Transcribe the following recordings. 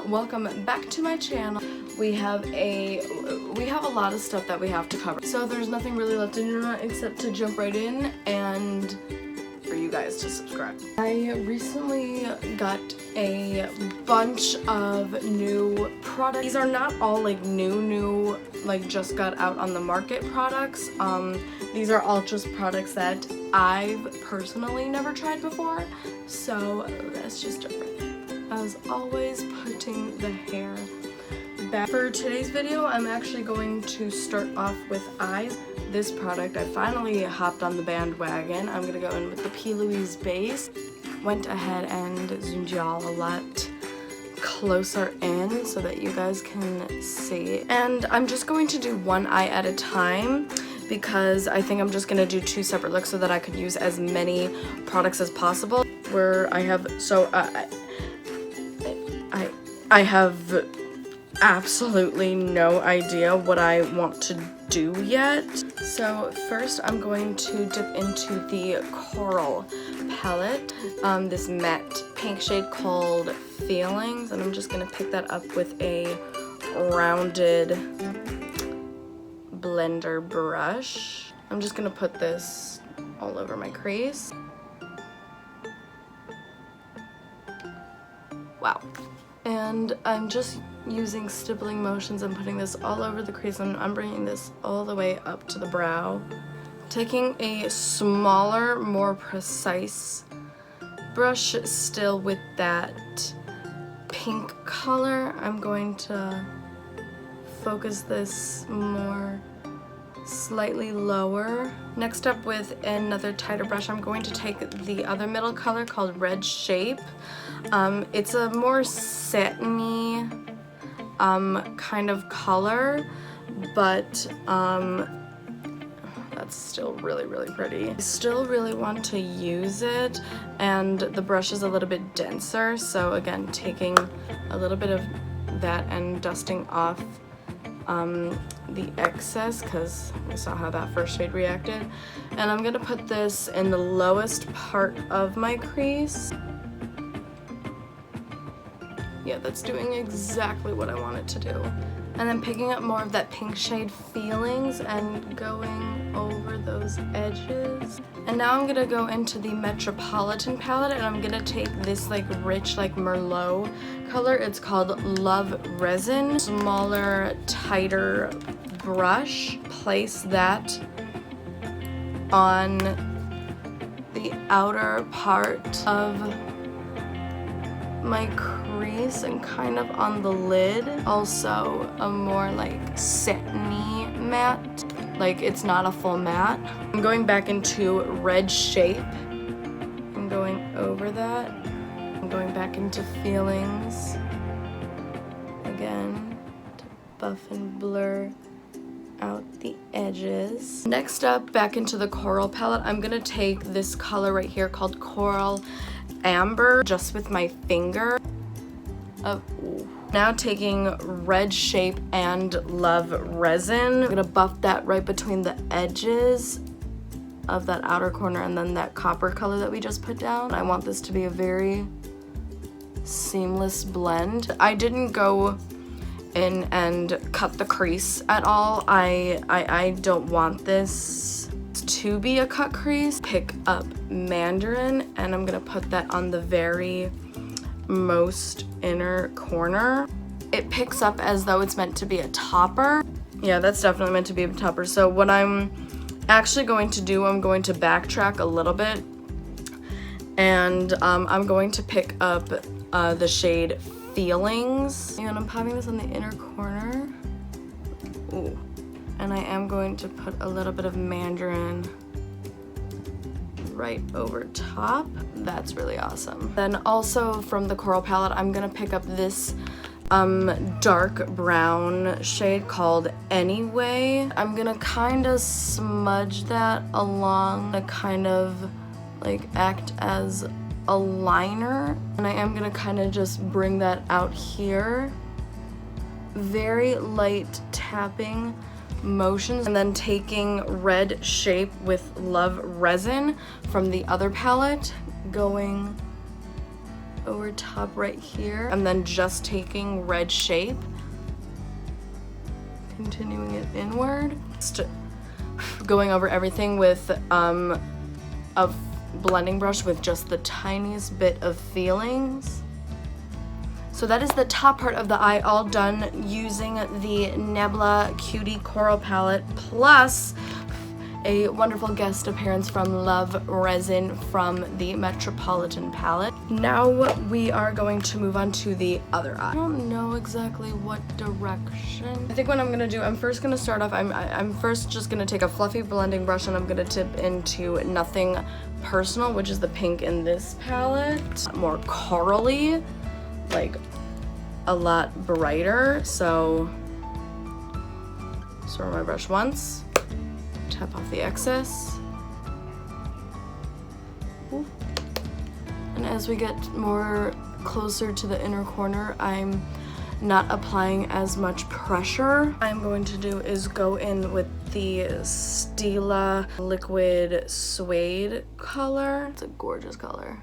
welcome back to my channel. We have a lot of stuff that we have to cover, so there's nothing really left to do except to jump right in and for you guys to subscribe. I recently got a bunch of new products. These are not all like new like just got out on the market products. These are all just products that I've personally never tried before, so that's just different. As always, putting the hair back. For today's video, I'm actually going to start off with eyes. This product, I finally hopped on the bandwagon. I'm gonna go in with the P. Louise base. Went ahead and zoomed y'all a lot closer in so that you guys can see. And I'm just going to do one eye at a time because I think I'm just gonna do two separate looks so that I could use as many products as possible. Where I have, so I have absolutely no idea what I want to do yet. So first I'm going to dip into the Coral palette, this matte pink shade called Feelings, and I'm just gonna pick that up with a rounded blender brush. I'm just gonna put this all over my crease. Wow. And I'm just using stippling motions and putting this all over the crease, and I'm bringing this all the way up to the brow. Taking a smaller, more precise brush still with that pink color, I'm going to focus this more slightly lower. Next up, with another tighter brush, I'm going to take the other middle color called Red Shape. It's a more satiny kind of color, but that's still really pretty. I still really want to use it, and the brush is a little bit denser, so again, taking a little bit of that and dusting off the excess, because we saw how that first shade reacted. And I'm gonna put this in the lowest part of my crease. Yeah, that's doing exactly what I want it to do. And then picking up more of that pink shade Feelings and going over those edges. And now I'm gonna go into the Metropolitan palette, and I'm gonna take this like rich, like Merlot color. It's called Love Resin. Smaller, tighter brush. Place that on the outer part of my crease and kind of on the lid. Also a more like satiny matte, like it's not a full matte. I'm going back into Red Shape and going over that. I'm going back into Feelings again to buff and blur out the edges. Next up, back into the Coral palette, I'm gonna take this color right here called Coral Amber just with my finger. Now taking Red Shape and Love Resin, I'm gonna buff that right between the edges of that outer corner and then that copper color that we just put down. I want this to be a very seamless blend. I didn't go in and cut the crease at all. I don't want this to be a cut crease. Pick up Mandarin, and I'm gonna put that on the very most inner corner. It picks up as though it's meant to be a topper. Yeah, that's definitely meant to be a topper. So what I'm actually going to do, I'm going to backtrack a little bit, and I'm going to pick up the shade Feelings, and I'm popping this on the inner corner. Ooh. And I am going to put a little bit of Mandarin right over top. That's really awesome. Then also from the Coral palette, I'm gonna pick up this dark brown shade called Anyway. I'm gonna kind of smudge that along to kind of like act as a liner, and I am gonna kind of just bring that out here. Very light tapping motions, and then taking Red Shape with Love Resin from the other palette, going over top right here. And then just taking red shape, continuing it inward. Just going over everything with a blending brush with just the tiniest bit of feelings. So that is the top part of the eye all done using the Nebula Cutie Coral palette, plus a wonderful guest appearance from Love Resin from the Metropolitan palette. Now we are going to move on to the other eye. I don't know exactly what direction. I think what I'm gonna do, I'm first gonna start off, I'm first just gonna take a fluffy blending brush and I'm gonna tip into Nothing Personal, which is the pink in this palette. More corally, like a lot brighter. So swirl my brush once, tap off the excess. Ooh. And as we get more closer to the inner corner, I'm not applying as much pressure. What I'm going to do is go in with the Stila Liquid Suede color. It's a gorgeous color.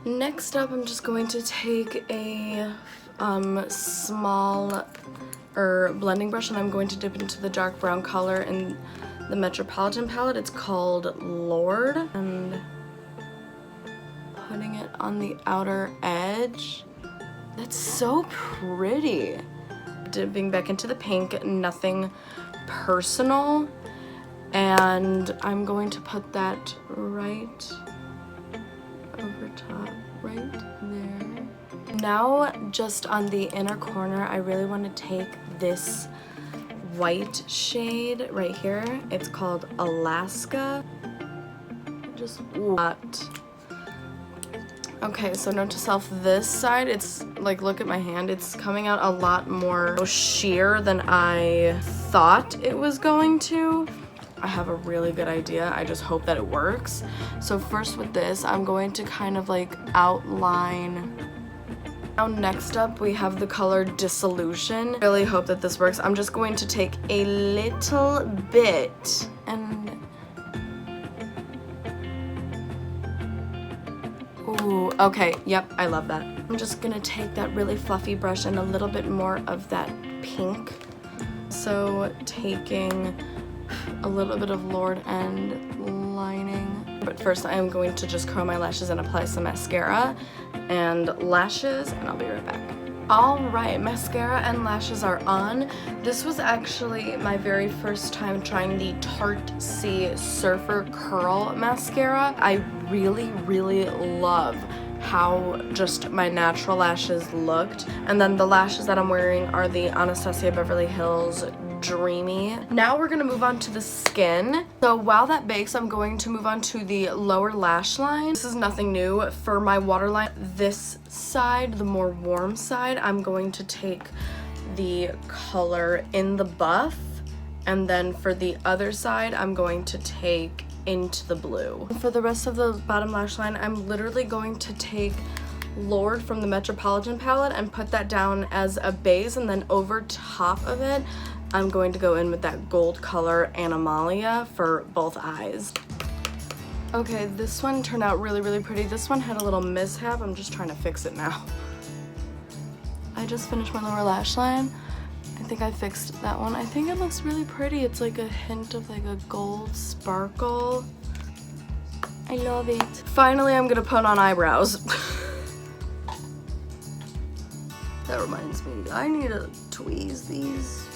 Next up, I'm just going to take a small blending brush and I'm going to dip into the dark brown color in the Metropolitan palette. It's called Lord, and putting it on the outer edge. That's so pretty. Dipping back into the pink, Nothing Personal, and I'm going to put that right over top, right there. Now, just on the inner corner, I really want to take this white shade right here. It's called Alaska. Just what? Okay, so note to self, this side, it's like, look at my hand, it's coming out a lot more sheer than I thought it was going to. I have a really good idea. I just hope that it works. So first with this, I'm going to kind of like outline. Now next up, we have the color Dissolution. I really hope that this works. I'm just going to take a little bit and ooh, okay, yep, I love that. I'm just gonna take that really fluffy brush and a little bit more of that pink. So taking a little bit of Lord and lining. But first I am going to just curl my lashes and apply some mascara and lashes, and I'll be right back. Alright, mascara and lashes are on. This was actually my very first time trying the Tarte C Surfer Curl Mascara. I really, really love how just my natural lashes looked. And then the lashes that I'm wearing are the Anastasia Beverly Hills Dreamy. Now we're gonna move on to the skin. So while that bakes, I'm going to move on to the lower lash line. This is nothing new. For my waterline, this side, the more warm side, I'm going to take the color In the Buff, and then for the other side, I'm going to take Into the Blue. For the rest of the bottom lash line, I'm literally going to take Lord from the Metropolitan palette and put that down as a base, and then over top of it, I'm going to go in with that gold color Animalia for both eyes. Okay, this one turned out really, really pretty. This one had a little mishap. I'm just trying to fix it now. I just finished my lower lash line. I think I fixed that one. I think it looks really pretty. It's like a hint of like a gold sparkle. I love it. Finally, I'm gonna put on eyebrows. That reminds me, I need to tweeze these.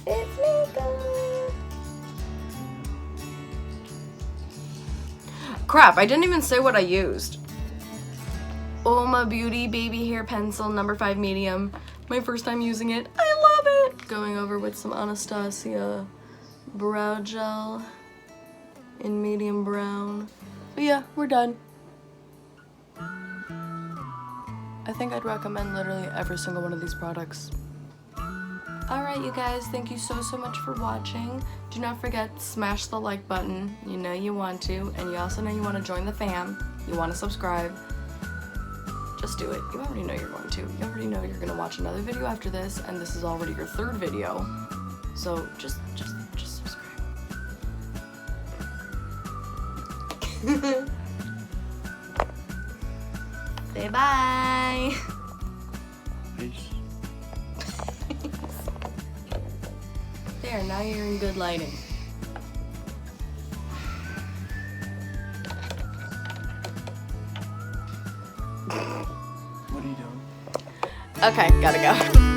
It's makeup. Crap, I didn't even say what I used. Oma Beauty Baby Hair Pencil number 5 medium. My first time using it. I love it. Going over with some Anastasia brow gel in medium brown. But yeah, we're done. I think I'd recommend literally every single one of these products. Alright you guys, thank you so much for watching. Do not forget, smash the like button. You know you want to, and you also know you want to join the fam. You want to subscribe. Just do it. You already know you're going to. You already know you're going to watch another video after this, and this is already your 3rd video. So just subscribe. Say bye. Peace. There, now you're in good lighting. What are you doing? Okay, gotta go.